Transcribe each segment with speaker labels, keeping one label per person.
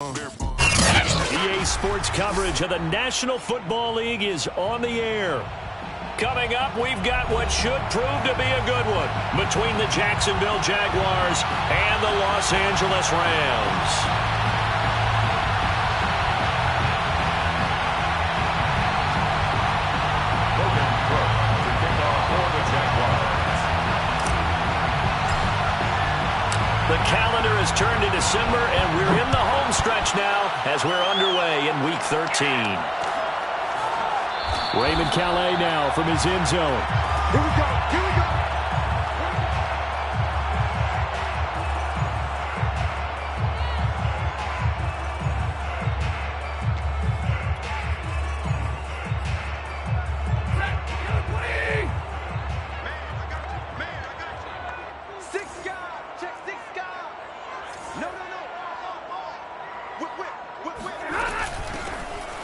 Speaker 1: EA Sports coverage of the National Football League is on the air. Coming up, we've got what should prove to be a good one between the Jacksonville Jaguars and the Los Angeles Rams. The calendar has turned to December, and we're in the home stretch now as we're underway in Week 13. Raymond Calais now from his end zone.
Speaker 2: Here we go. Here we go.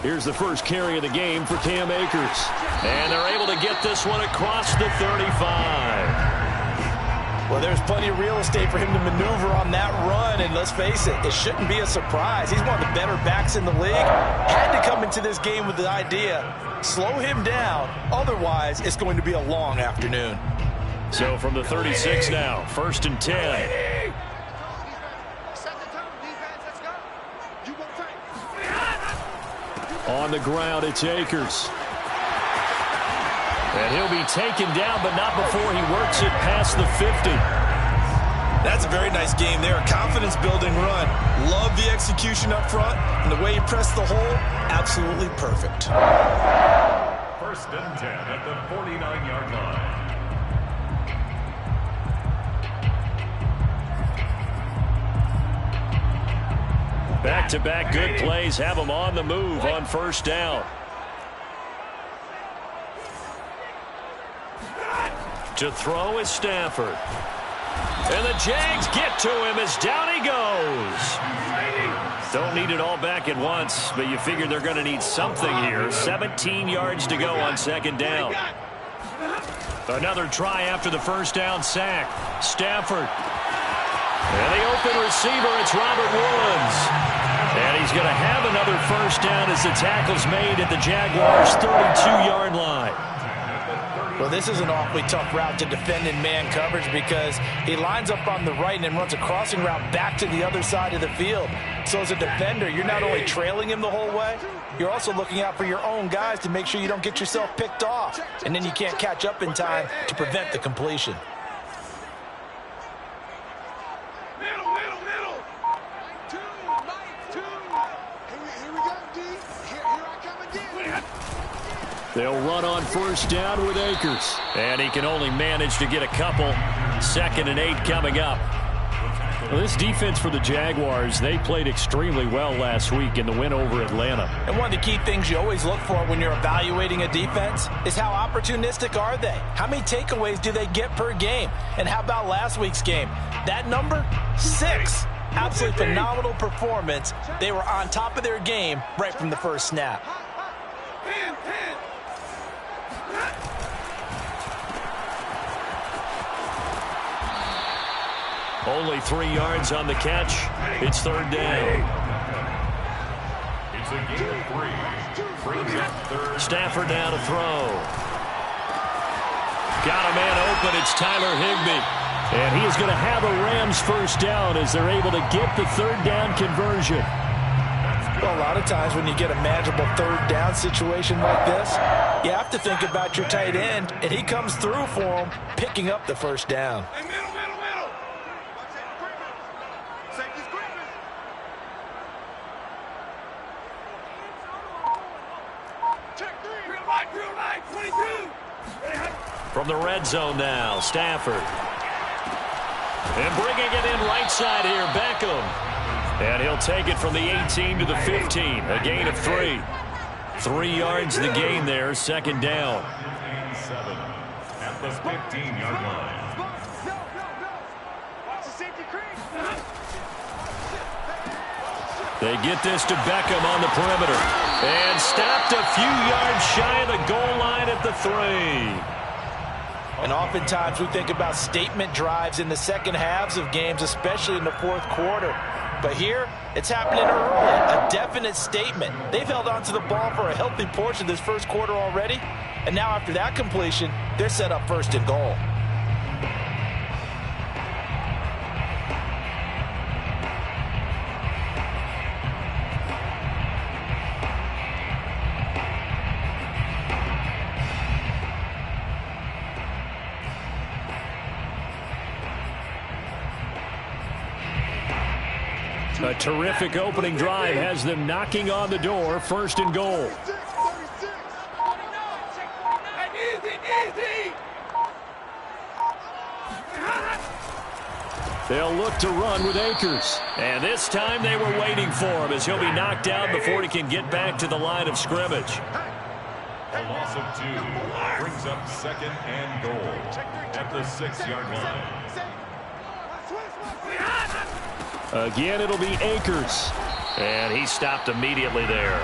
Speaker 1: Here's the first carry of the game for Cam Akers. And they're able to get this one across the 35.
Speaker 3: Well, there's plenty of real estate for him to maneuver on that run. And let's face it, it shouldn't be a surprise. He's one of the better backs in the league. Had to come into this game with the idea, slow him down. Otherwise, it's going to be a long afternoon.
Speaker 1: So from the 36 now, 1st and 10. On the ground, it's Akers. And he'll be taken down, but not before he works it past the 50.
Speaker 3: That's a very nice game there. A confidence-building run. Love the execution up front. And the way he pressed the hole, absolutely perfect.
Speaker 4: 1st and 10 at the 49-yard line.
Speaker 1: Back-to-back good plays have him on the move on 1st down. To throw is Stafford. And the Jags get to him as down he goes. Don't need it all back at once, but you figure they're going to need something here. 17 yards to go on 2nd down. Another try after the 1st down sack. Stafford. And the open receiver, it's Robert Woods. And he's going to have another 1st down as the tackle's made at the Jaguars' 32-yard line.
Speaker 3: Well, this is an awfully tough route to defend in man coverage because he lines up on the right and then runs a crossing route back to the other side of the field. So as a defender, you're not only trailing him the whole way, you're also looking out for your own guys to make sure you don't get yourself picked off. And then you can't catch up in time to prevent the completion.
Speaker 1: They'll run on 1st down with Akers. And he can only manage to get a couple. 2nd and 8 coming up. Well, this defense for the Jaguars, they played extremely well last week in the win over Atlanta.
Speaker 3: And one of the key things you always look for when you're evaluating a defense is how opportunistic are they? How many takeaways do they get per game? And how about last week's game? That number? 6. Absolutely phenomenal performance. They were on top of their game right from the first snap.
Speaker 1: Only 3 yards on the catch. It's 3rd down.
Speaker 4: It's a gain of 3. Brings up 3rd.
Speaker 1: Stafford now to throw. Got a man open. It's Tyler Higbee. And he is going to have a Rams 1st down as they're able to get the 3rd down conversion.
Speaker 3: Well, a lot of times when you get a manageable 3rd down situation like this, you have to think about your tight end, and he comes through for him, picking up the 1st down.
Speaker 1: From the red zone now, Stafford. And bringing it in right side here, Beckham. And he'll take it from the 18 to the 15, a gain of 3. 3 yards the gain there, 2nd down.
Speaker 4: 7 at the 15-yard line.
Speaker 1: They get this to Beckham on the perimeter. And stopped a few yards shy of the goal line at the 3.
Speaker 3: And oftentimes we think about statement drives in the second halves of games, especially in the 4th quarter. But here, it's happening early, a definite statement. They've held on to the ball for a healthy portion of this first quarter already, and now after that completion, they're set up first and goal.
Speaker 1: A terrific opening drive has them knocking on the door, first and goal. They'll look to run with Akers. And this time they were waiting for him as he'll be knocked out before he can get back to the line of scrimmage.
Speaker 4: A loss of 2 brings up second and goal at the 6-yard line.
Speaker 1: Again, it'll be Akers. And he stopped immediately there.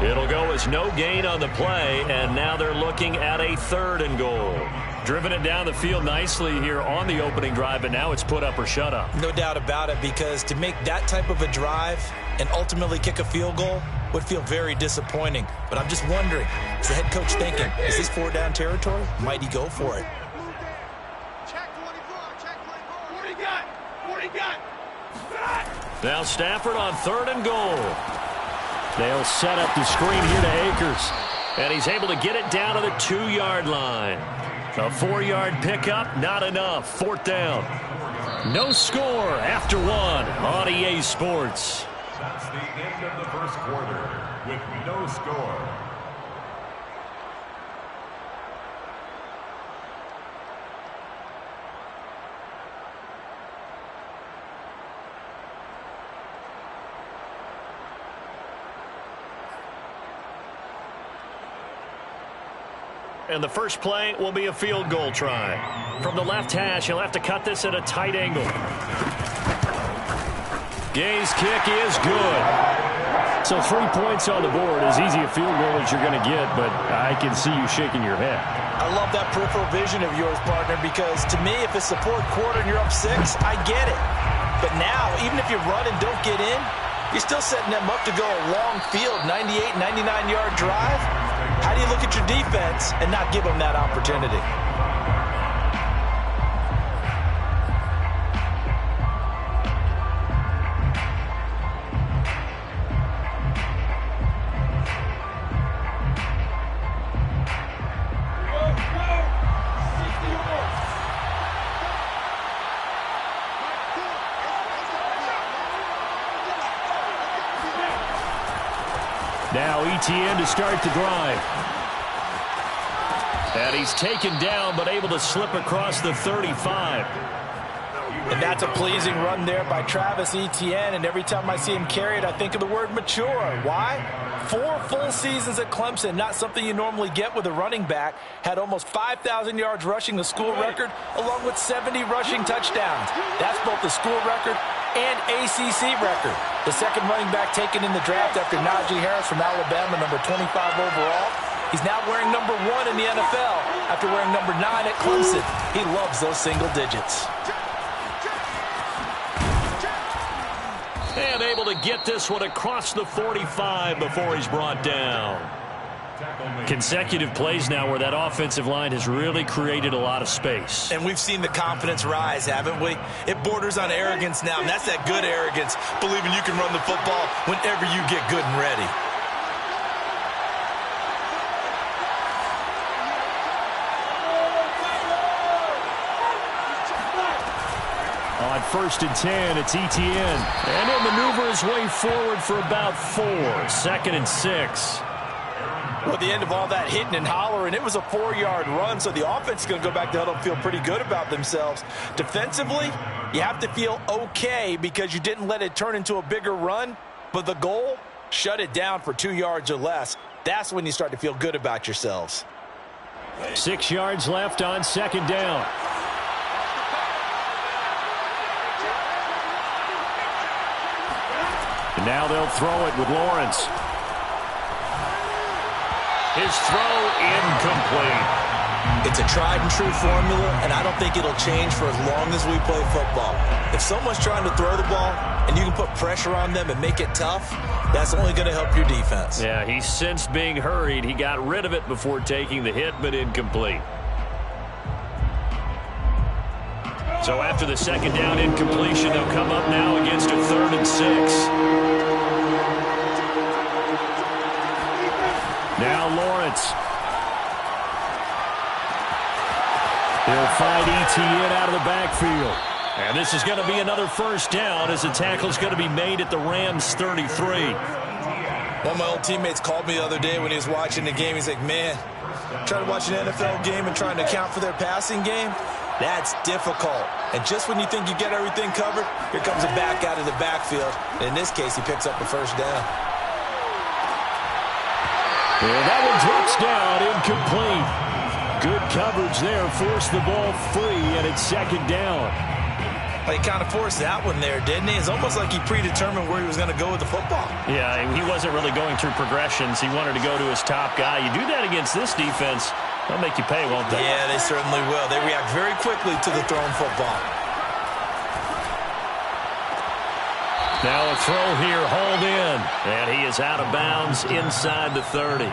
Speaker 1: It'll go as no gain on the play, and now they're looking at a third and goal. Driven it down the field nicely here on the opening drive, but now it's put up or shut up.
Speaker 3: No doubt about it, because to make that type of a drive and ultimately kick a field goal would feel very disappointing. But I'm just wondering, is the head coach thinking, is this 4-down territory? Might he go for it?
Speaker 1: Now Stafford on third and goal. They'll set up the screen here to Akers. And he's able to get it down to the 2-yard line. A 4-yard pickup, not enough. Fourth down. No score after 1 on EA Sports.
Speaker 4: That's the end of the first quarter with no score.
Speaker 1: And the first play will be a field goal try. From the left hash, he'll have to cut this at a tight angle. Gay's kick is good. So 3 points on the board, as easy a field goal as you're going to get, but I can see you shaking your head.
Speaker 3: I love that peripheral vision of yours, partner, because to me, if it's the fourth quarter and you're up 6, I get it. But now, even if you run and don't get in, you're still setting them up to go a long field, 98, 99-yard drive. How do you look at your defense and not give them that opportunity?
Speaker 1: Now ETN to start the drive. And he's taken down, but able to slip across the 35.
Speaker 3: And that's a pleasing run there by Travis Etienne. And every time I see him carry it, I think of the word mature. Why? 4 full seasons at Clemson, not something you normally get with a running back. Had almost 5,000 yards rushing, the school record, along with 70 rushing touchdowns. That's both the school record and ACC record. The second running back taken in the draft after Najee Harris from Alabama, number 25 overall. He's now wearing number 1 in the NFL after wearing number 9 at Clemson. He loves those single digits.
Speaker 1: And able to get this one across the 45 before he's brought down. Consecutive plays now where that offensive line has really created a lot of space.
Speaker 3: And we've seen the confidence rise, haven't we? It borders on arrogance now, and that's that good arrogance, believing you can run the football whenever you get good and ready.
Speaker 1: On 1st and 10, it's Etienne. And he'll maneuver his way forward for about 4. 2nd and 6.
Speaker 3: Well, at the end of all that hitting and hollering, it was a 4-yard run, so the offense is going to go back to huddle and feel pretty good about themselves. Defensively, you have to feel okay because you didn't let it turn into a bigger run, but the goal, shut it down for 2 yards or less. That's when you start to feel good about yourselves.
Speaker 1: 6 yards left on 2nd down. And now they'll throw it with Lawrence. His throw incomplete.
Speaker 3: It's a tried-and-true formula, and I don't think it'll change for as long as we play football. If someone's trying to throw the ball and you can put pressure on them and make it tough, that's only going to help your defense.
Speaker 1: Yeah, he sensed being hurried. He got rid of it before taking the hit, but incomplete. So after the second down incompletion, they'll come up now against a 3rd and 6. Now Lawrence. He'll find Etienne out of the backfield. And this is going to be another first down as the tackle is going to be made at the Rams' 33.
Speaker 3: One of my old teammates called me the other day when he was watching the game. He's like, man, trying to watch an NFL game and trying to account for their passing game, that's difficult. And just when you think you get everything covered, here comes a back out of the backfield. And in this case, he picks up a first down.
Speaker 1: And that one drops down, incomplete. Good coverage there, forced the ball free, and it's second down.
Speaker 3: He kind of forced that one there, didn't he? It's almost like he predetermined where he was going to go with the football.
Speaker 1: Yeah, he wasn't really going through progressions. He wanted to go to his top guy. You do that against this defense, they'll make you pay, won't they?
Speaker 3: Yeah, they certainly will. They react very quickly to the thrown football.
Speaker 1: Now a throw here, hauled in, and he is out of bounds inside the 30.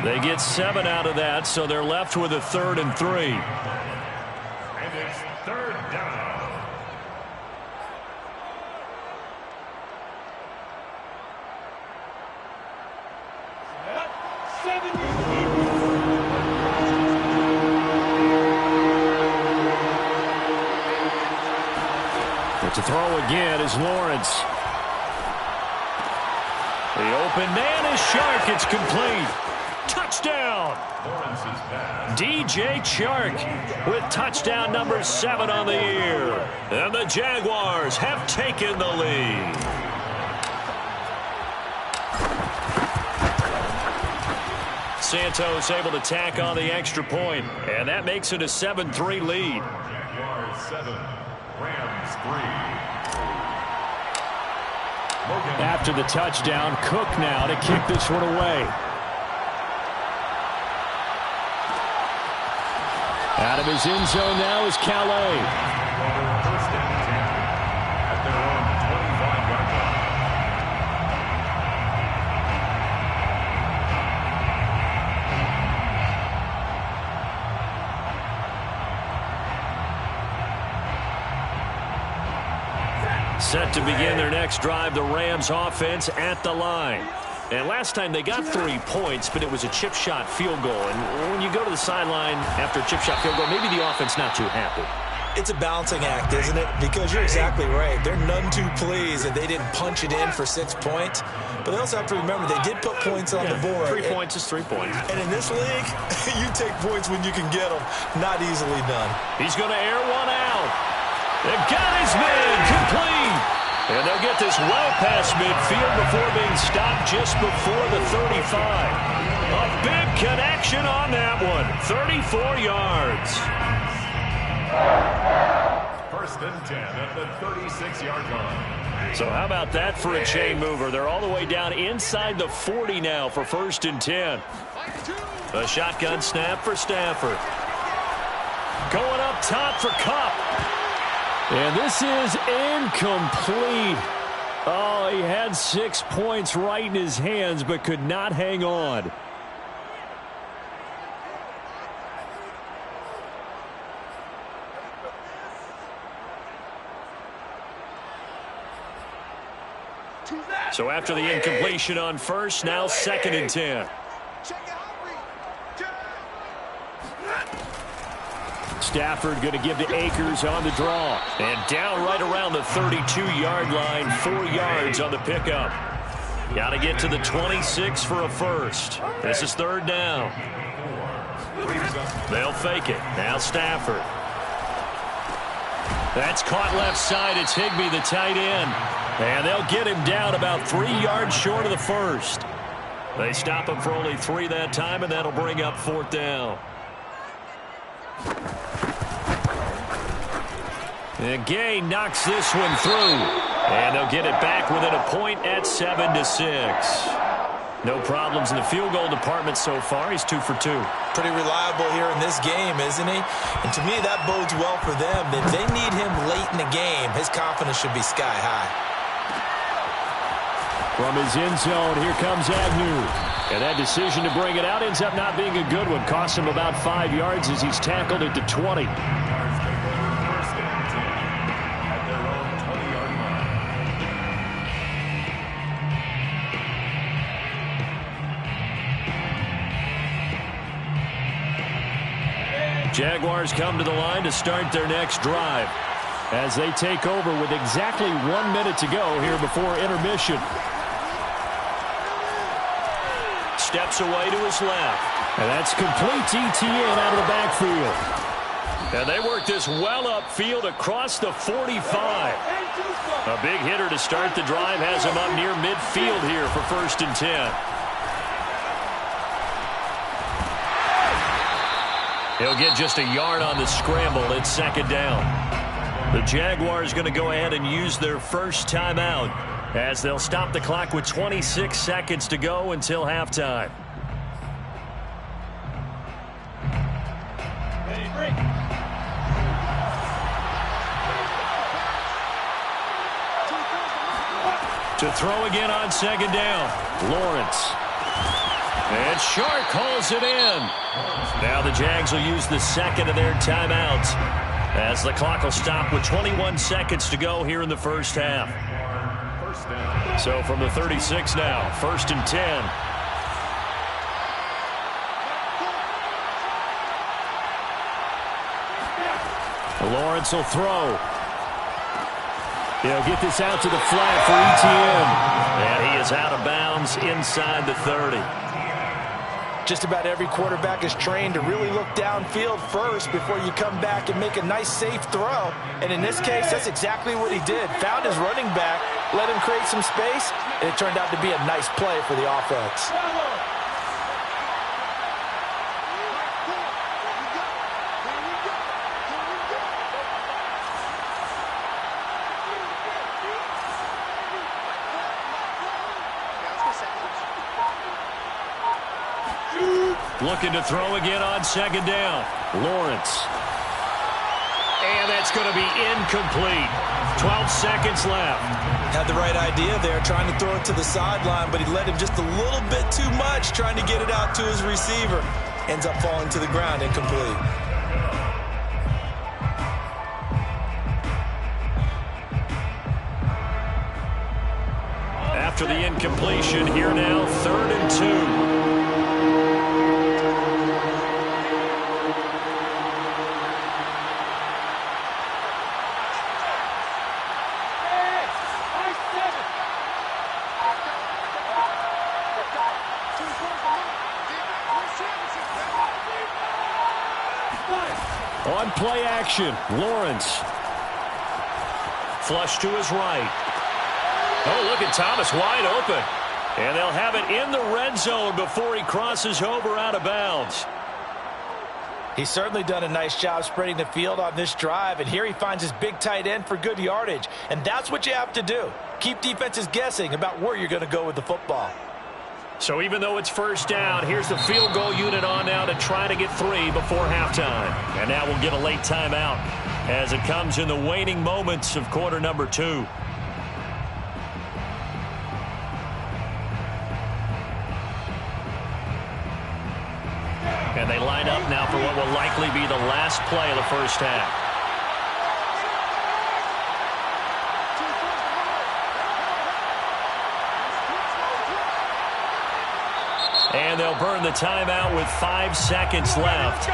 Speaker 1: They get 7 out of that, so they're left with a 3rd and 3.
Speaker 4: And it's 3rd down.
Speaker 1: To throw again is Lawrence. The open man is Chark. It's complete. Touchdown. DJ Chark with touchdown number 7 on the year. And the Jaguars have taken the lead. Santos able to tack on the extra point, and that makes it a 7-3 lead.
Speaker 4: Jaguars 7, Rams 3.
Speaker 1: After the touchdown, Cook now to kick this one away. Out of his end zone now is Calais.
Speaker 4: First and 10 at their own 25-yard line.
Speaker 1: Set to begin their next drive, the Rams offense at the line. And last time they got 3 points, but it was a chip shot field goal. And when you go to the sideline after a chip shot field goal, maybe the offense not too happy.
Speaker 3: It's a balancing act, isn't it? Because you're exactly right. They're none too pleased that they didn't punch it in for 6 points. But they also have to remember they did put points on the board.
Speaker 1: 3 points is 3 points.
Speaker 3: And in this league, you take points when you can get them. Not easily done.
Speaker 1: He's going to air one out. They've got his man complete. And they'll get this well past midfield before being stopped just before the 35. A big connection on that one. 34 yards.
Speaker 4: First and 10 at the 36-yard line.
Speaker 1: So how about that for a chain mover? They're all the way down inside the 40 now for first and 10. A shotgun snap for Stafford. Going up top for Kupp. And this is incomplete. Oh, he had 6 points right in his hands, but could not hang on. So after the incompletion on first, now second and 10. Stafford going to give to Akers on the draw. And down right around the 32-yard line, 4 yards on the pickup. Got to get to the 26 for a first. This is third down. They'll fake it. Now Stafford. That's caught left side. It's Higbee, the tight end. And they'll get him down about 3 yards short of the first. They stop him for only 3 that time, and that'll bring up fourth down. And Gay knocks this one through. And they'll get it back within a point at 7-6. No problems in the field goal department so far. He's 2 for 2.
Speaker 3: Pretty reliable here in this game, isn't he? And to me, that bodes well for them. If they need him late in the game, his confidence should be sky high.
Speaker 1: From his end zone, here comes Agnew. And that decision to bring it out ends up not being a good one. Costs him about 5 yards as he's tackled at the 20. Jaguars come to the line to start their next drive as they take over with exactly 1 minute to go here before intermission. Steps away to his left. And that's complete ETN out of the backfield. And they work this well upfield across the 45. A big hitter to start the drive has him up near midfield here for 1st and 10. He'll get just a yard on the scramble. It's 2nd down. The Jaguars going to go ahead and use their first timeout as they'll stop the clock with 26 seconds to go until halftime. To throw again on 2nd down. Lawrence. And Shark calls it in. Now the Jags will use the 2nd of their timeouts as the clock will stop with 21 seconds to go here in the first half. So from the 36 now, 1st and 10. Lawrence will throw. He'll get this out to the flat for ETN. And he is out of bounds inside the 30.
Speaker 3: Just about every quarterback is trained to really look downfield first before you come back and make a nice, safe throw. And in this case, that's exactly what he did. Found his running back, let him create some space, and it turned out to be a nice play for the offense.
Speaker 1: Looking to throw again on 2nd down. Lawrence. And that's going to be incomplete. 12 seconds left.
Speaker 3: Had the right idea there, trying to throw it to the sideline, but he let him just a little bit too much, trying to get it out to his receiver. Ends up falling to the ground, incomplete.
Speaker 1: After the incompletion, here now, 3rd and 2. On play action, Lawrence. Flush to his right. Oh, look at Thomas wide open. And they'll have it in the red zone before he crosses over out of bounds.
Speaker 3: He's certainly done a nice job spreading the field on this drive, and here he finds his big tight end for good yardage. And that's what you have to do. Keep defenses guessing about where you're going to go with the football.
Speaker 1: So even though it's 1st down, here's the field goal unit on now to try to get 3 before halftime. And now we'll get a late timeout as it comes in the waning moments of quarter number 2. And they line up now for what will likely be the last play of the first half. And they'll burn the timeout with 5 seconds left.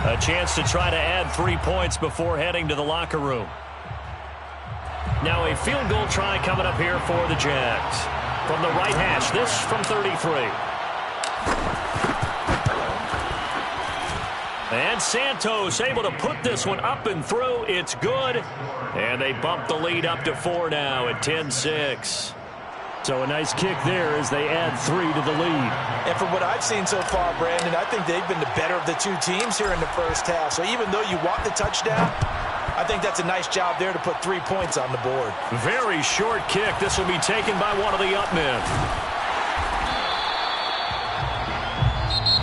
Speaker 1: A chance to try to add 3 points before heading to the locker room. Now a field goal try coming up here for the Jags. From the right hash, this from 33. And Santos able to put this one up and through. It's good. And they bump the lead up to 4 now at 10-6. So a nice kick there as they add 3 to the lead.
Speaker 3: And from what I've seen so far, Brandon, I think they've been the better of the two teams here in the first half. So even though you want the touchdown, I think that's a nice job there to put 3 points on the board.
Speaker 1: Very short kick. This will be taken by one of the up men.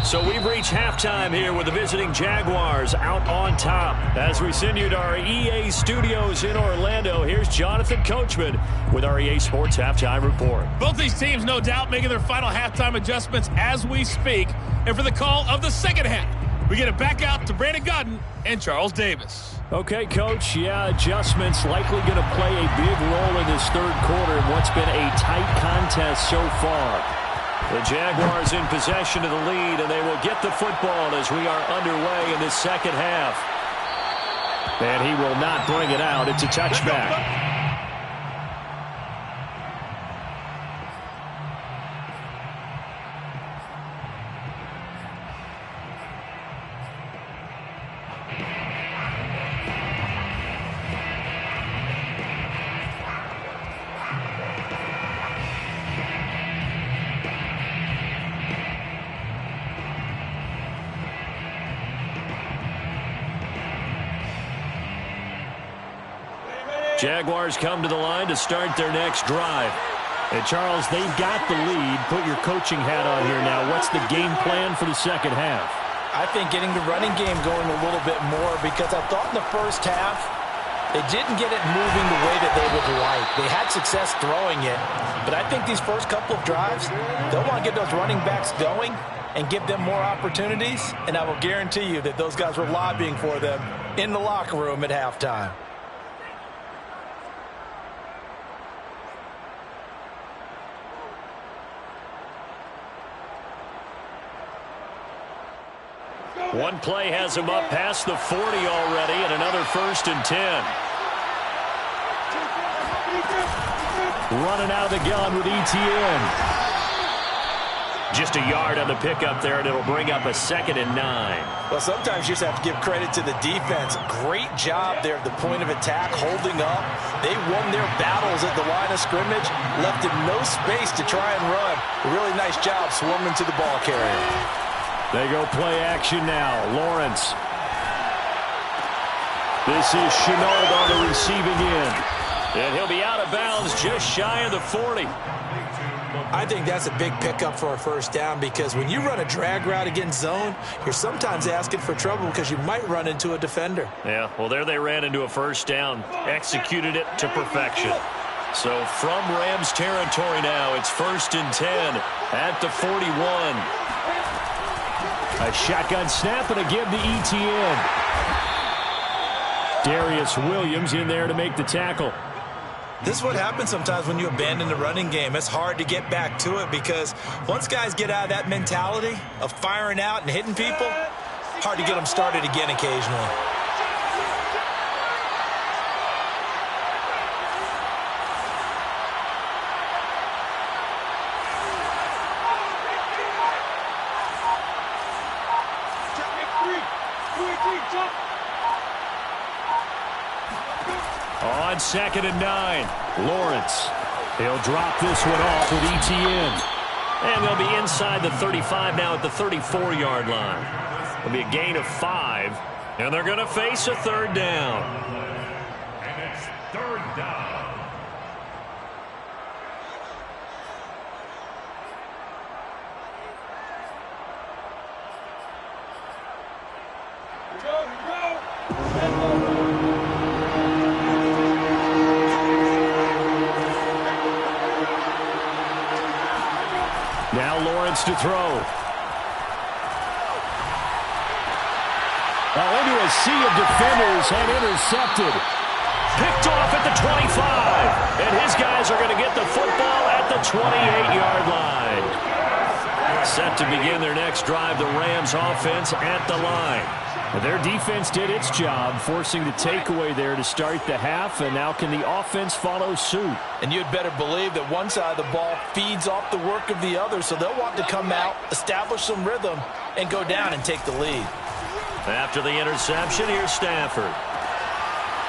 Speaker 1: So we've reached halftime here with the visiting Jaguars out on top. As we send you to our EA studios in Orlando, here's Jonathan Coachman with our EA Sports Halftime Report.
Speaker 2: Both these teams, no doubt, making their final halftime adjustments as we speak. And for the call of the second half, we get it back out to Brandon Godden and Charles Davis.
Speaker 1: Okay, Coach. Yeah, adjustments likely going to play a big role in this third quarter in what's been a tight contest so far. The Jaguars in possession of the lead, and they will get the football as we are underway in this second half. And he will not bring it out. It's a touchback. Jaguars come to the line to start their next drive. And, Charles, they've got the lead. Put your coaching hat on here now. What's the game plan for the second half?
Speaker 3: I think getting the running game going a little bit more, because I thought in the first half they didn't get it moving the way that they would like. They had success throwing it, but I think these first couple of drives, they'll want to get those running backs going and give them more opportunities, and I will guarantee you that those guys were lobbying for them in the locker room at halftime.
Speaker 1: One play has him up past the 40 already, and another 1st and 10. Running out of the gun with ETN. Just a yard on the pickup there, and it'll bring up a 2nd and 9.
Speaker 3: Well, sometimes you just have to give credit to the defense. Great job there at the point of attack, holding up. They won their battles at the line of scrimmage, left him no space to try and run. A really nice job swarming to the ball carrier.
Speaker 1: They go play action now. Lawrence. This is Chenault on the receiving end. And he'll be out of bounds just shy of the 40.
Speaker 3: I think that's a big pickup for a first down, because when you run a drag route against zone, you're sometimes asking for trouble because you might run into a defender.
Speaker 1: Yeah, well, there they ran into a first down. Executed it to perfection. So from Rams territory now, it's 1st and 10 at the 41. A shotgun snap and a give to ETN. Darius Williams in there to make the tackle.
Speaker 3: This is what happens sometimes when you abandon the running game. It's hard to get back to it, because once guys get out of that mentality of firing out and hitting people, hard to get them started again occasionally.
Speaker 1: On 2nd and 9, Lawrence. He'll drop this one off with ETN. And they'll be inside the 35 now at the 34-yard line. It'll be a gain of 5, and they're going to face a 3rd down.
Speaker 4: And it's 3rd down.
Speaker 1: Now Lawrence to throw. Into a sea of defenders and intercepted. Picked off at the 25. And his guys are going to get the football at the 28-yard line. Set to begin their next drive, the Rams offense at the line. Their defense did its job, forcing the takeaway there to start the half, and now can the offense follow suit?
Speaker 3: And you'd better believe that one side of the ball feeds off the work of the other, so they'll want to come out, establish some rhythm, and go down and take the lead.
Speaker 1: After the interception, here's Stafford.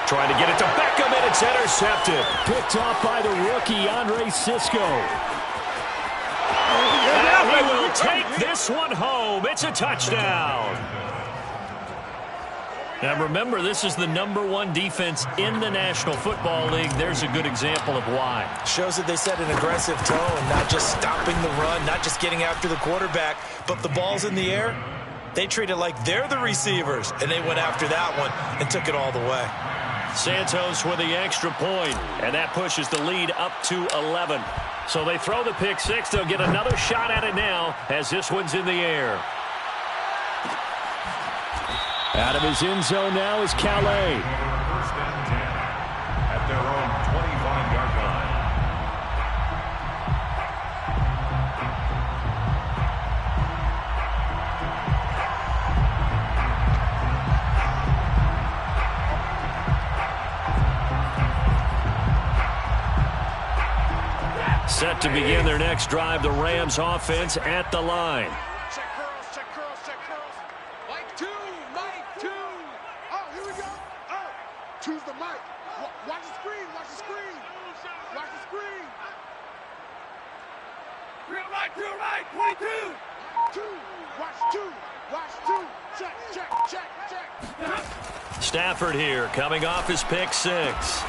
Speaker 1: Trying to get it to Beckham, and it's intercepted. Picked off by the rookie, Andre Cisco. And he will take this one home. It's a touchdown. Now remember, this is the #1 defense in the National Football League. There's a good example of why.
Speaker 3: Shows that they set an aggressive tone, not just stopping the run, not just getting after the quarterback, but the ball's in the air. They treat it like they're the receivers, and they went after that one and took it all the way.
Speaker 1: Santos with the extra point, and that pushes the lead up to 11. So they throw the pick six. They'll get another shot at it now as this one's in the air.
Speaker 5: Out of his end zone now is Calais.
Speaker 4: First and 10 at their own 25-yard line.
Speaker 1: Set to begin their next drive, the Rams offense at the line.
Speaker 6: Check curls, check curls, check curls. Mike two, Mike two. Oh, here we go. Oh, choose the mic. Watch the screen, watch the screen. Watch the screen. Real right, 22. Two, watch two, watch two. Check, check, check, check.
Speaker 1: Stafford here, coming off his pick six.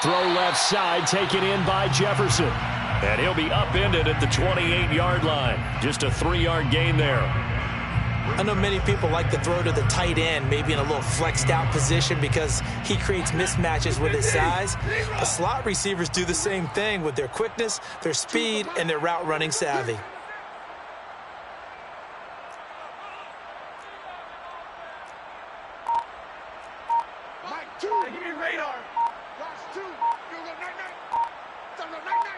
Speaker 5: Throw left side, taken in by Jefferson.
Speaker 1: And he'll be upended at the 28-yard line. Just a 3-yard gain there.
Speaker 3: I know many people like to throw to the tight end, maybe in a little flexed out position because he creates mismatches with his size. The slot receivers do the same thing with their quickness, their speed, and their route running savvy.
Speaker 6: Mike two. Give me radar. Watch two. You'll go night-night. Don't go night-night.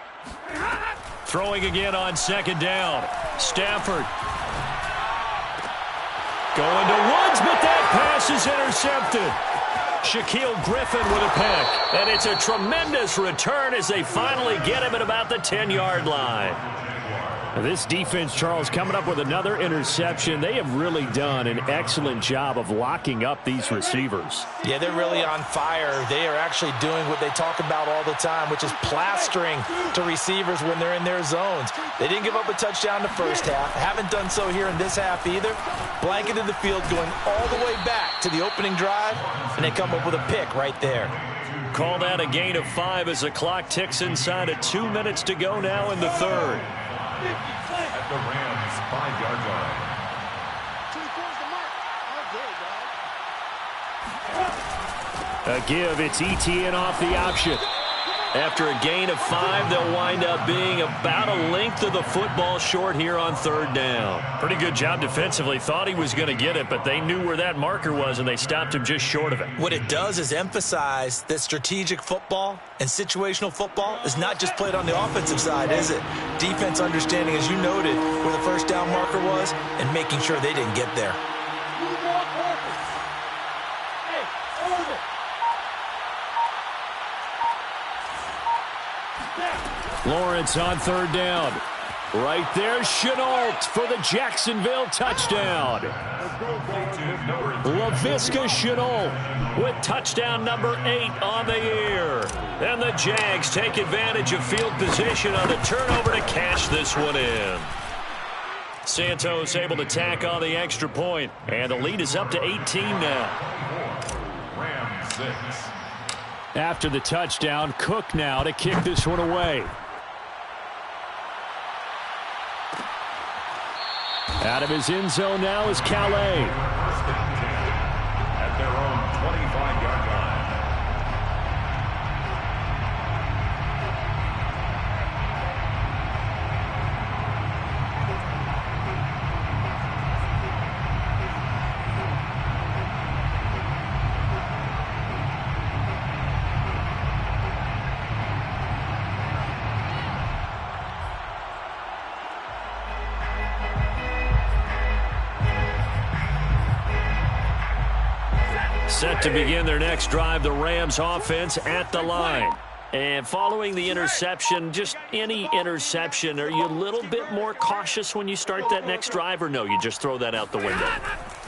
Speaker 1: Throwing again on second down. Stafford going to Woods, but that pass is intercepted. Shaquille Griffin with a pick. And it's a tremendous return as they finally get him at about the 10-yard line.
Speaker 5: This defense, Charles, coming up with another interception. They have really done an excellent job of locking up these receivers.
Speaker 3: Yeah, they're really on fire. They are actually doing what they talk about all the time, which is plastering to receivers when they're in their zones. They didn't give up a touchdown the first half. Haven't done so here in this half either. Blanketed the field going all the way back to the opening drive, and they come up with a pick right there.
Speaker 1: Call that a gain of 5 as the clock ticks inside of 2 minutes to go now in the third.
Speaker 4: At the Rams' 5-yard line.
Speaker 6: 24's the mark.
Speaker 1: A give, it's ETN off the option. After a gain of 5, they'll wind up being about a length of the football short here on third down. Pretty good job defensively. Thought he was going to get it, but they knew where that marker was, and they stopped him just short of it.
Speaker 3: What it does is emphasize that strategic football and situational football is not just played on the offensive side, is it? Defense understanding, as you noted, where the first down marker was and making sure they didn't get there.
Speaker 5: Lawrence on third down. Right there, Chenault for the Jacksonville touchdown. Laviska Chenault
Speaker 1: with touchdown number 8 on the year. And the Jags take advantage of field position on the turnover to cash this one in. Santos able to tack on the extra point, and the lead is up to 18 now.
Speaker 4: Rams 6.
Speaker 5: after the touchdown. Cook now to kick this one away. Out of his end zone now is Calais.
Speaker 4: First and 10 at their own 25-yard line.
Speaker 1: Set to begin their next drive, the Rams offense at the line. And following the interception, just any interception, are you a little bit more cautious when you start that next drive, or no, you just throw that out the window?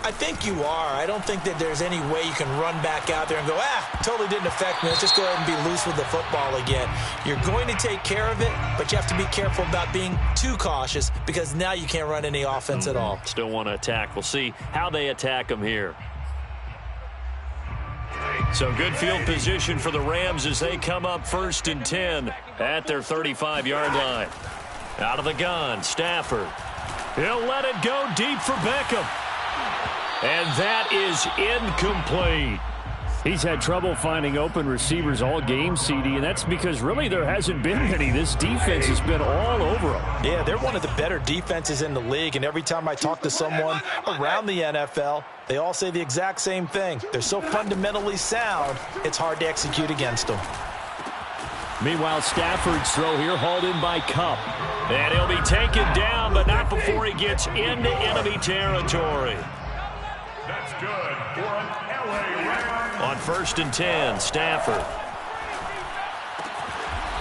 Speaker 3: I think you are. I don't think that there's any way you can run back out there and go, totally didn't affect me. Let's just go ahead and be loose with the football again. You're going to take care of it, but you have to be careful about being too cautious because now you can't run any offense at all.
Speaker 1: Still want to attack. We'll see how they attack them here. So good field position for the Rams as they come up 1st and 10 at their 35-yard line. Out of the gun, Stafford. He'll let it go deep for Beckham. And that is incomplete.
Speaker 5: He's had trouble finding open receivers all game, CD, and that's because really there hasn't been many. This defense has been all over them.
Speaker 3: Yeah, they're one of the better defenses in the league, and every time I talk to someone around the NFL, they all say the exact same thing. They're so fundamentally sound, it's hard to execute against them.
Speaker 5: Meanwhile, Stafford's throw here hauled in by Kupp.
Speaker 1: And he'll be taken down, but not before he gets into enemy territory.
Speaker 4: That's good for an LA Rams.
Speaker 1: On 1st and 10, Stafford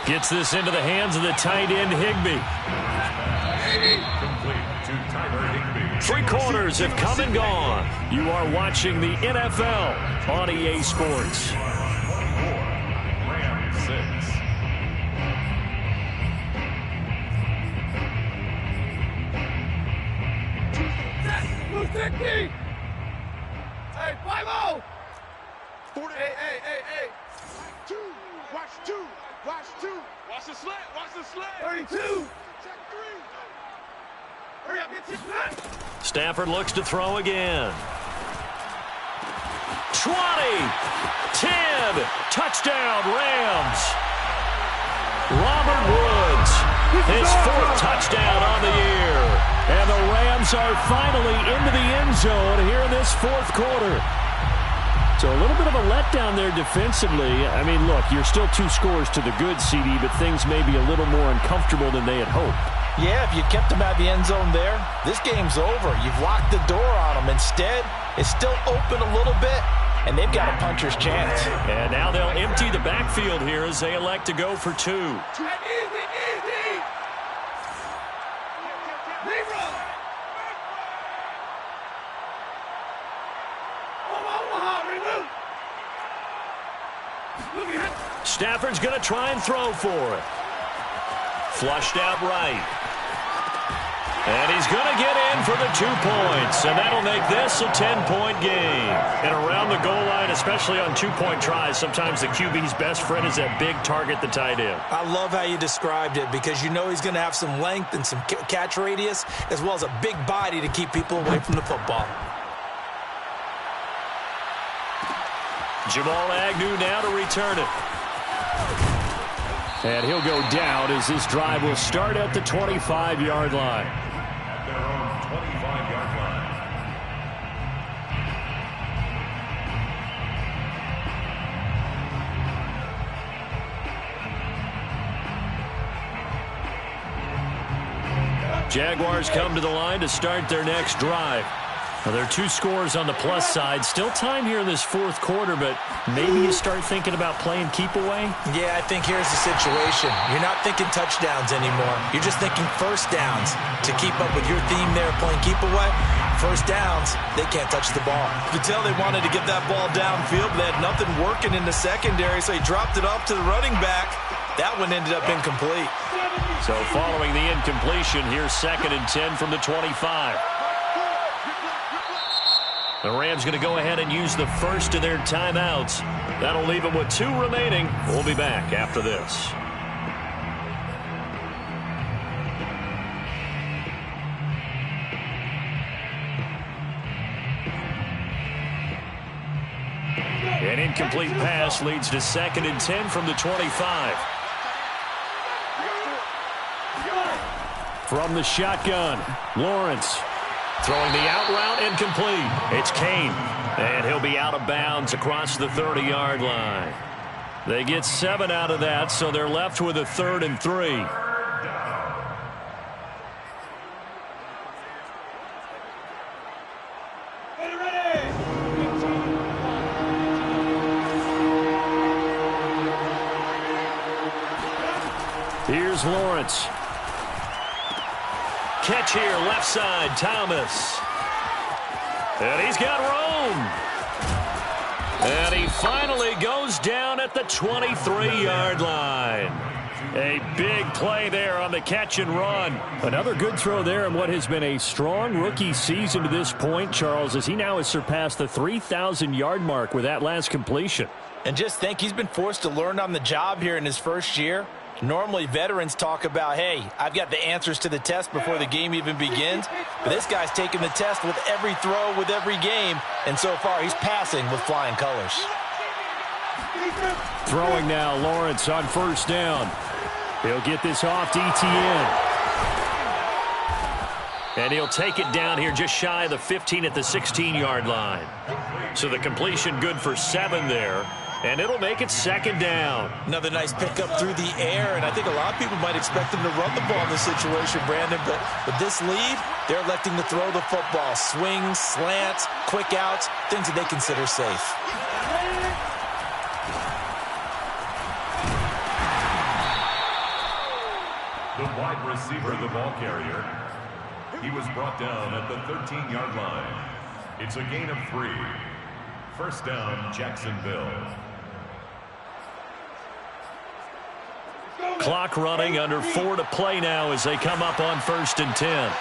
Speaker 1: gets this into the hands of the tight end, Higbee.
Speaker 4: Complete to Tyler Higbee.
Speaker 1: 3 quarters have come and gone. You are watching the NFL on EA Sports.
Speaker 4: Rams 6.
Speaker 6: Hey, 5-0. 40. Hey. 2. Watch 2. Watch 2. Watch the slant. Watch the slant. 32. Check 3. Hurry up, get this.
Speaker 1: Stafford looks to throw again. 20. 10. Touchdown, Rams. Robert Woods, his 4th touchdown on the year. And the Rams are finally into the end zone here in this 4th quarter. So a little bit of a letdown there defensively. I mean, look, you're still 2 scores to the good, CD, but things may be a little more uncomfortable than they had hoped.
Speaker 3: Yeah, if you kept them out of the end zone there, this game's over. You've locked the door on them. Instead, it's still open a little bit, and they've got a puncher's chance.
Speaker 1: And now they'll empty the backfield here as they elect to go for 2.
Speaker 6: Easy.
Speaker 1: Stafford's going to try and throw for it. Flushed out right. And he's going to get in for the 2 points. And that'll make this a 10-point game. And around the goal line, especially on 2-point tries, sometimes the QB's best friend is that big target, the tight end.
Speaker 3: I love how you described it because you know he's going to have some length and some catch radius as well as a big body to keep people away from the football.
Speaker 1: Jamal Agnew now to return it.
Speaker 5: And he'll go down as this drive will start at the 25-yard line.
Speaker 4: At their own 25-yard line.
Speaker 1: Jaguars come to the line to start their next drive. Now, there are 2 scores on the plus side. Still time here in this 4th quarter, but maybe you start thinking about playing keep away?
Speaker 3: Yeah, I think here's the situation. You're not thinking touchdowns anymore. You're just thinking first downs. To keep up with your theme there, playing keep away, first downs, they can't touch the ball. You could tell they wanted to get that ball downfield, but they had nothing working in the secondary, so he dropped it off to the running back. That one ended up incomplete.
Speaker 1: So following the incompletion, here's 2nd and 10 from the 25. The Rams going to go ahead and use the first of their timeouts. That'll leave them with 2 remaining. We'll be back after this. An incomplete pass leads to 2nd and 10 from the 25.
Speaker 5: From the shotgun, Lawrence.
Speaker 1: Throwing the out route, incomplete. It's Kane, and he'll be out of bounds across the 30-yard line. They get 7 out of that, so they're left with a 3rd and 3.
Speaker 5: Here's Lawrence.
Speaker 1: Catch here, left side, Thomas. And he's got room. And he finally goes down at the 23-yard line. A big play there on the catch and run.
Speaker 5: Another good throw there in what has been a strong rookie season to this point, Charles, as he now has surpassed the 3,000-yard mark with that last completion.
Speaker 3: And just think, he's been forced to learn on the job here in his first year. Normally, veterans talk about, hey, I've got the answers to the test before the game even begins. But this guy's taking the test with every throw, with every game. And so far, he's passing with flying colors.
Speaker 5: Throwing now, Lawrence on first down. He'll get this off to ETN.
Speaker 1: And he'll take it down here just shy of the 15 at the 16-yard line. So the completion good for 7 there. And it'll make it second down.
Speaker 3: Another nice pickup through the air, and I think a lot of people might expect him to run the ball in this situation, Brandon, but with this lead, they're electing to throw the football. Swings, slants, quick outs, things that they consider safe.
Speaker 4: The wide receiver, the ball carrier. He was brought down at the 13-yard line. It's a gain of 3. First down, Jacksonville.
Speaker 1: Clock running, under 4 to play now as they come up on 1st and 10.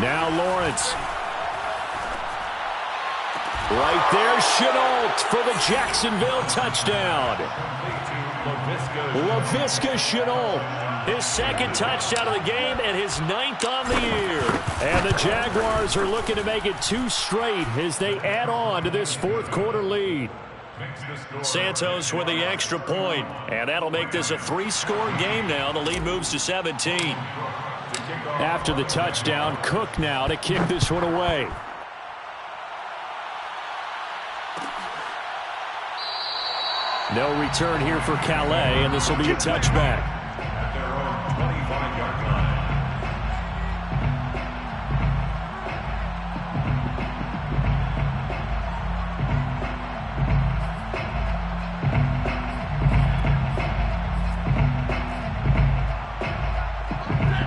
Speaker 5: Now Lawrence. Right there, Chenault for the Jacksonville touchdown. Laviska Chenault.
Speaker 1: His second touchdown of the game and his 9th on the year.
Speaker 5: And the Jaguars are looking to make it 2 straight as they add on to this 4th quarter lead.
Speaker 1: Santos with the extra point, and that'll make this a 3-score game now. The lead moves to 17.
Speaker 5: After the touchdown, Cook now to kick this one away. No return here for Calais, and this will be a touchback.
Speaker 4: At their own 25-yard line.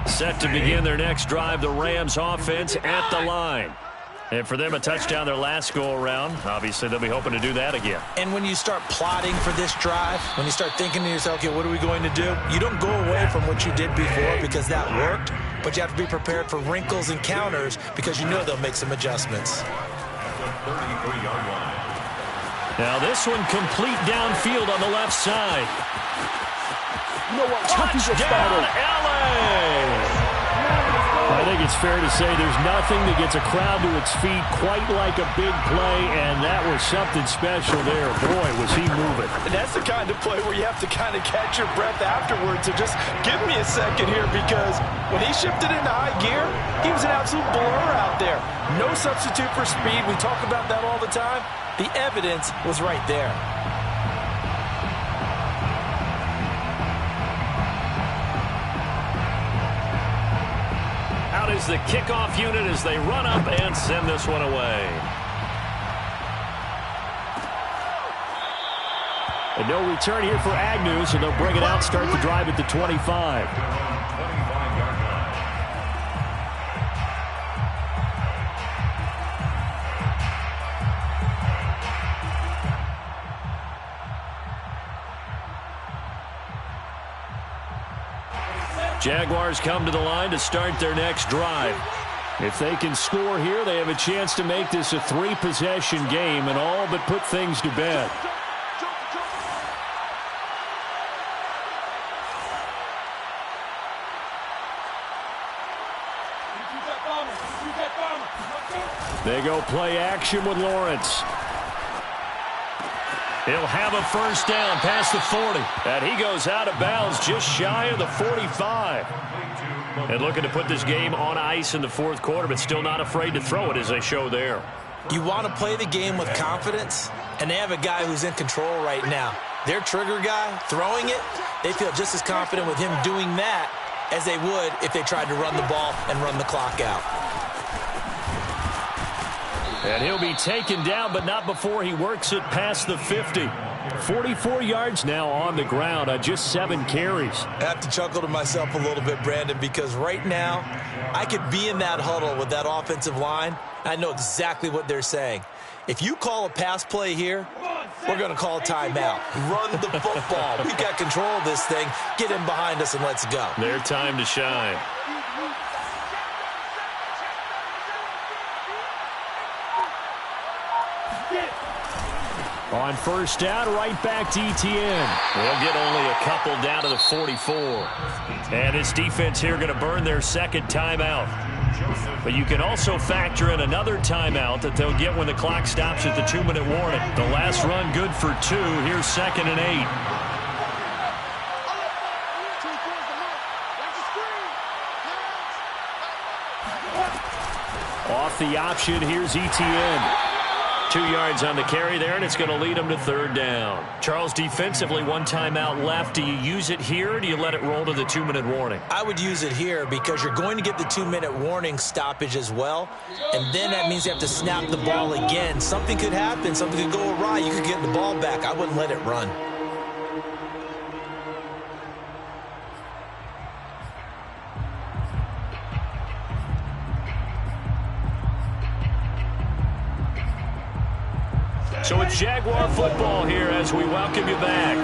Speaker 1: Set to begin their next drive, the Rams offense at the line. And for them, a touchdown their last go-around. Obviously, they'll be hoping to do that again.
Speaker 3: And when you start plotting for this drive, when you start thinking to yourself, okay, what are we going to do? You don't go away from what you did before because that worked, but you have to be prepared for wrinkles and counters because you know they'll make some adjustments.
Speaker 4: The 33-yard line.
Speaker 1: Now this one complete downfield on the left side.
Speaker 5: You know what?
Speaker 1: Touchdown, LA!
Speaker 5: I think it's fair to say there's nothing that gets a crowd to its feet quite like a big play, and that was something special there. Boy, was he moving.
Speaker 3: And that's the kind of play where you have to kind of catch your breath afterwards. So just give me a second here, because when he shifted into high gear, he was an absolute blur out there. No substitute for speed. We talk about that all the time. The evidence was right there.
Speaker 1: Out is the kickoff unit as they run up and send this one away.
Speaker 5: And no return here for Agnew, so they'll bring it out, start the drive at the 25.
Speaker 1: Jaguars come to the line to start their next drive.
Speaker 5: If they can score here, they have a chance to make this a 3-possession game and all but put things to bed. They go play action with Lawrence.
Speaker 1: He'll have a first down past the 40. And he goes out of bounds just shy of the 45. And looking to put this game on ice in the 4th quarter, but still not afraid to throw it as they show there.
Speaker 3: You want to play the game with confidence, and they have a guy who's in control right now. Their trigger guy, throwing it, they feel just as confident with him doing that as they would if they tried to run the ball and run the clock out.
Speaker 5: And he'll be taken down, but not before he works it past the 50. 44 yards now on the ground on just 7 carries.
Speaker 3: I have to chuckle to myself a little bit, Brandon, because right now I could be in that huddle with that offensive line. I know exactly what they're saying. If you call a pass play here, we're going to call timeout. Run the football. We got control of this thing. Get him behind us and let's go.
Speaker 1: Their time to shine.
Speaker 5: On first down, right back to ETN.
Speaker 1: They'll get only a couple down to the 44. And this defense here going to burn their second timeout. But you can also factor in another timeout that they'll get when the clock stops at the 2-minute warning. The last run good for 2. Here's 2nd and 8.
Speaker 5: Off the option, here's ETN.
Speaker 1: 2 yards on the carry there, and it's going to lead them to 3rd down. Charles, defensively, 1 timeout left. Do you use it here, or do you let it roll to the 2-minute warning?
Speaker 3: I would use it here because you're going to get the 2-minute warning stoppage as well, and then that means you have to snap the ball again. Something could happen. Something could go awry. You could get the ball back. I wouldn't let it run.
Speaker 1: So it's Jaguar football here as we welcome you back.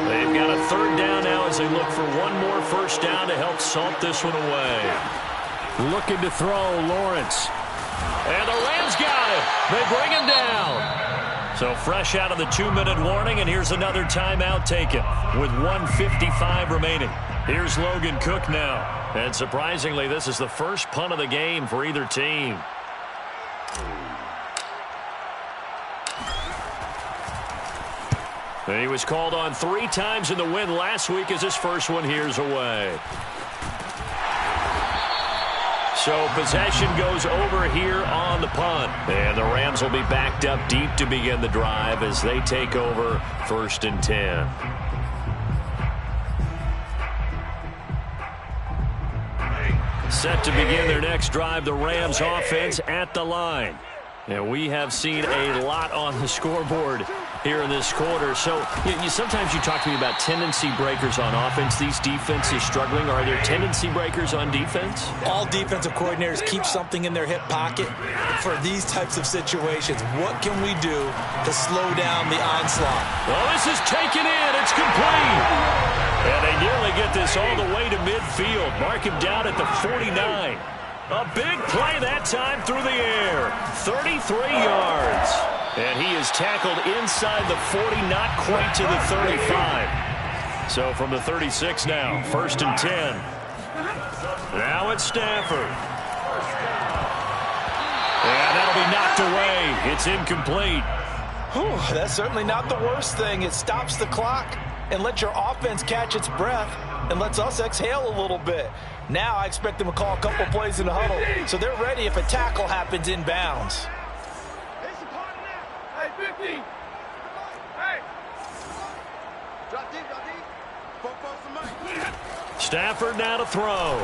Speaker 1: They've got a 3rd down now as they look for one more first down to help salt this one away.
Speaker 5: Looking to throw, Lawrence.
Speaker 1: And the Rams got it. They bring him down. So fresh out of the 2-minute warning, and here's another timeout taken with 1:55 remaining. Here's Logan Cook now. And surprisingly, this is the first punt of the game for either team. And he was called on 3 times in the win last week as his first one here's away. So possession goes over here on the punt. And the Rams will be backed up deep to begin the drive as they take over 1st and 10. Set to begin their next drive, the Rams offense at the line. And we have seen a lot on the scoreboard here in this quarter. So sometimes you talk to me about tendency breakers on offense. These defenses struggling. Are there tendency breakers on defense?
Speaker 3: All defensive coordinators keep something in their hip pocket for these types of situations. What can we do to slow down the onslaught?
Speaker 1: Well, this is taken in. It's complete. And they nearly get this all the way to midfield. Mark him down at the 49. A big play that time through the air. 33 yards. And he is tackled inside the 40, not quite to the 35. So from the 36 now, 1st and 10. Now it's Stafford. And that'll be knocked away. It's incomplete.
Speaker 3: Whew, that's certainly not the worst thing. It stops the clock and lets your offense catch its breath and lets us exhale a little bit. Now I expect them to call a couple plays in the huddle, so they're ready if a tackle happens inbounds.
Speaker 6: Hey, 50. Hey. Drop deep, drop deep. Focus some money.
Speaker 1: Stafford now to throw.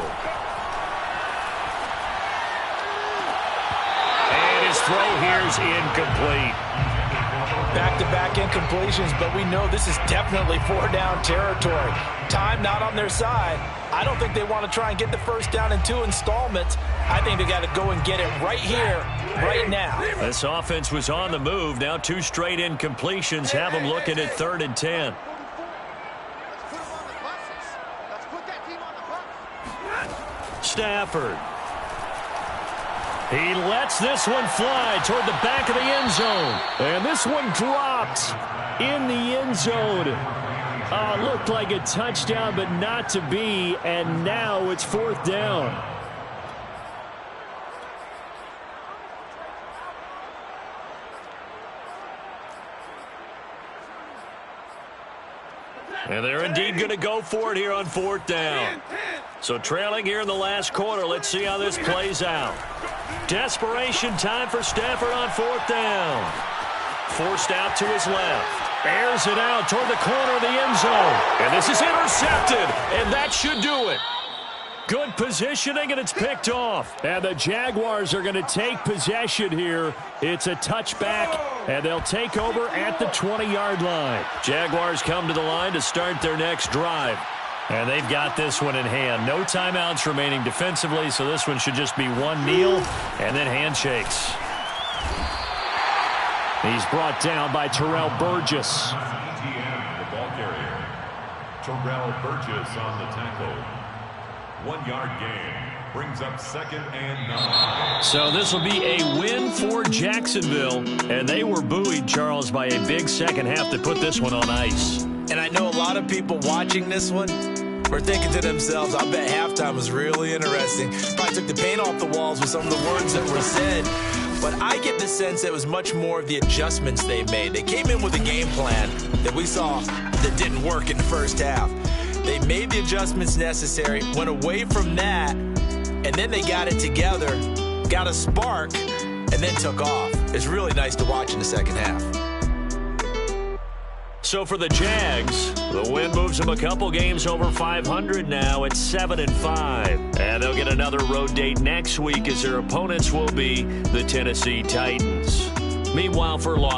Speaker 1: And his throw here is incomplete.
Speaker 3: Back-to-back incompletions, but we know this is definitely 4-down territory. Time not on their side. I don't think they want to try and get the first down in 2 installments. I think they got to go and get it right here, right now.
Speaker 1: This offense was on the move. Now 2 straight incompletions have them looking at 3rd and 10. Stafford. He lets this one fly toward the back of the end zone.
Speaker 5: And this one dropped in the end zone. Looked like a touchdown, but not to be. And now it's 4th down.
Speaker 1: And they're indeed going to go for it here on 4th down. So trailing here in the last quarter. Let's see how this plays out. Desperation time for Stafford on 4th down. Forced out to his left. Airs it out toward the corner of the end zone. And this is intercepted. And that should do it. Good positioning, and it's picked off.
Speaker 5: And the Jaguars are going to take possession here. It's a touchback, and they'll take over at the 20-yard line.
Speaker 1: Jaguars come to the line to start their next drive. And they've got this one in hand. No timeouts remaining defensively, so this one should just be one kneel and then handshakes.
Speaker 5: He's brought down by Terrell Burgess.
Speaker 4: ETN, the ball carrier. Terrell Burgess on the tackle. 1 yard gain. Brings up 2nd and 9.
Speaker 1: So this will be a win for Jacksonville. And they were buoyed, Charles, by a big second half that put this one on ice.
Speaker 3: And I know a lot of people watching this one were thinking to themselves, I bet halftime was really interesting. Probably took the paint off the walls with some of the words that were said. But I get the sense that it was much more of the adjustments they made. They came in with a game plan that we saw that didn't work in the first half. They made the adjustments necessary, went away from that, and then they got it together, got a spark, and then took off. It's really nice to watch in the second half.
Speaker 1: So for the Jags, the win moves them a couple games over 500 now at 7-5. And they'll get another road date next week as their opponents will be the Tennessee Titans. Meanwhile, for Los